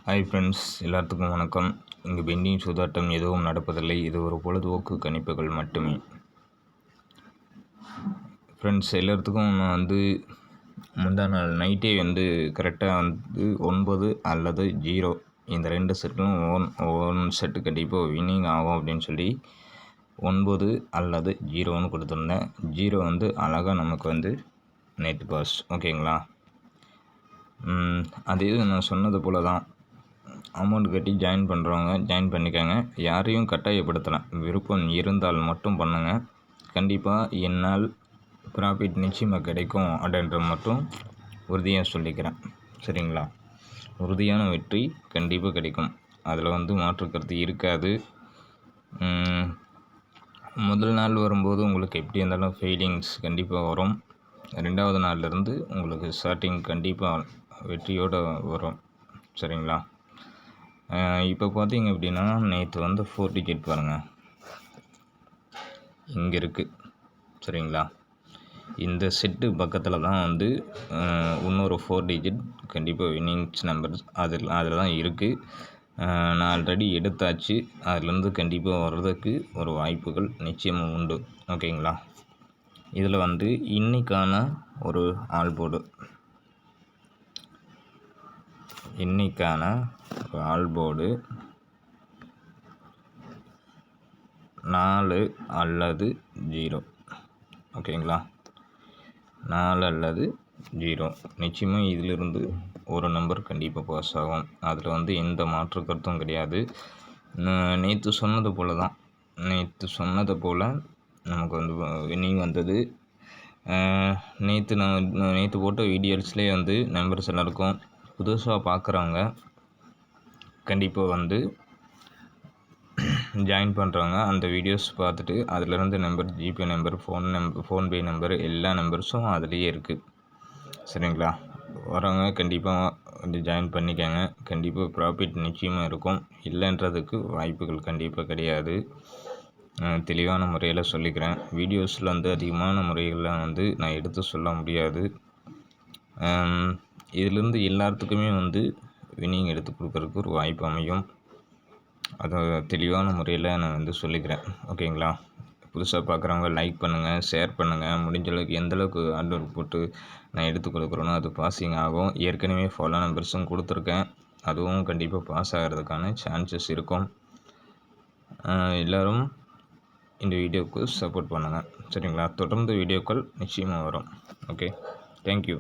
Hi friends, எல்லாத்துக்கும் வணக்கம். இங்கு பெண்டிங் சூதாட்டம் எதுவும் நடப்பதில்லை. இது ஒரு பொழுதுபோக்கு கணிப்புகள் மட்டுமே. ஃப்ரெண்ட்ஸ், எல்லாத்துக்கும் நான் முந்தா நாள் நைட்டே கரெக்டாக 9 அல்லது 0 இந்த 2 செட்டும் ஒன் செட்டு கண்டிப்பாக வின்னிங் ஆகும் அப்படின்னு சொல்லி 9 அல்லது 0ன்னு கொடுத்துருந்தேன். 0 அழகாக நமக்கு நேற்று பாஸ். ஓகேங்களா? அது நான் சொன்னது போல் தான். அமௌண்ட் கட்டி ஜாயின் பண்ணுறவங்க ஜாயின் பண்ணிக்கோங்க. யாரையும் கட்டாயப்படுத்தலாம். விருப்பம் இருந்தால் மட்டும் பண்ணுங்கள். கண்டிப்பாக என்னால் ப்ராஃபிட் நிச்சயமாக கிடைக்கும் அப்படின்ற மட்டும் உறுதியாக சொல்லிக்கிறேன். சரிங்களா? உறுதியான வெற்றி கண்டிப்பாக கிடைக்கும். அதில் மாற்றுக்கருத்து இருக்காது. முதல் நாள் வரும்போது உங்களுக்கு எப்படி இருந்தாலும் ஃபீலிங்ஸ் கண்டிப்பாக வரும். 2வது நாள்லேருந்து உங்களுக்கு ஸ்டார்டிங் கண்டிப்பாக வெற்றியோடு வரும். சரிங்களா? இப்போ பார்த்தீங்க அப்படின்னா நேற்று 4 டிக்கெட் பாருங்கள் இங்கே இருக்குது. சரிங்களா? இந்த செட்டு பக்கத்தில் தான் இன்னொரு 4 டிஜிட் கண்டிப்பாக வின்னிங்ஸ் நம்பர்ஸ் அதில் தான் இருக்குது. நான் ஆல்ரெடி எடுத்தாச்சு. அதுலேருந்து கண்டிப்பாக வர்றதுக்கு ஒரு வாய்ப்புகள் நிச்சயமாக உண்டு. ஓகேங்களா? இதில் இன்றைக்கான ஒரு ஆல்போர்டு ஆல்போர்டு 4 அல்லது 0. ஓகேங்களா? 4 அல்லது 0 நிச்சயமாக இதிலிருந்து ஒரு நம்பர் கண்டிப்பாக பாஸ் ஆகும். அதில் எந்த மாற்று கருத்தும் கிடையாது. நேற்று சொன்னது போல் நமக்கு வின்னிங் வந்தது. நேற்று போட்ட வீடியோஸ்லேயே நம்பர்ஸ் எல்லாருக்கும் புதுசாக பார்க்குறவங்க கண்டிப்பாக ஜாயின் பண்ணுறவங்க அந்த வீடியோஸ் பார்த்துட்டு அதிலிருந்து number, GPay number, PhonePe number எல்லா நம்பர்ஸும் அதுலேயே இருக்குது. சரிங்களா? வரவங்க கண்டிப்பாக ஜாயின் பண்ணிக்கோங்க. கண்டிப்பாக ப்ராஃபிட் நிச்சயமாக இருக்கும். இல்லைன்றதுக்கு வாய்ப்புகள் கண்டிப்பாக கிடையாது. தெளிவான முறையில் சொல்லிக்கிறேன். வீடியோஸில் அதிகமான முறைகளில் நான் எடுத்து சொல்ல முடியாது. இதிலிருந்து எல்லாத்துக்குமே வின்னிங் எடுத்து கொடுக்குறதுக்கு ஒரு வாய்ப்பு அமையும். அதை தெளிவான முறையில் நான் சொல்லிக்கிறேன். ஓகேங்களா? புதுசாக பார்க்குறவங்க லைக் பண்ணுங்கள், ஷேர் பண்ணுங்கள். முடிஞ்சளவுக்கு எந்தளவுக்கு ஹார்ட் ஒர்க் போட்டு நான் எடுத்து கொடுக்குறேனோ அது பாஸிங் ஆகும். ஏற்கனவே ஃபாலோ நம்பர்ஸும் கொடுத்துருக்கேன். அதுவும் கண்டிப்பாக பாஸ் ஆகிறதுக்கான சான்சஸ் இருக்கும். எல்லோரும் இந்த வீடியோவுக்கு சப்போர்ட் பண்ணுங்கள். சரிங்களா? தொடர்ந்து வீடியோக்கள் நிச்சயமாக வரும். Okay, thank you.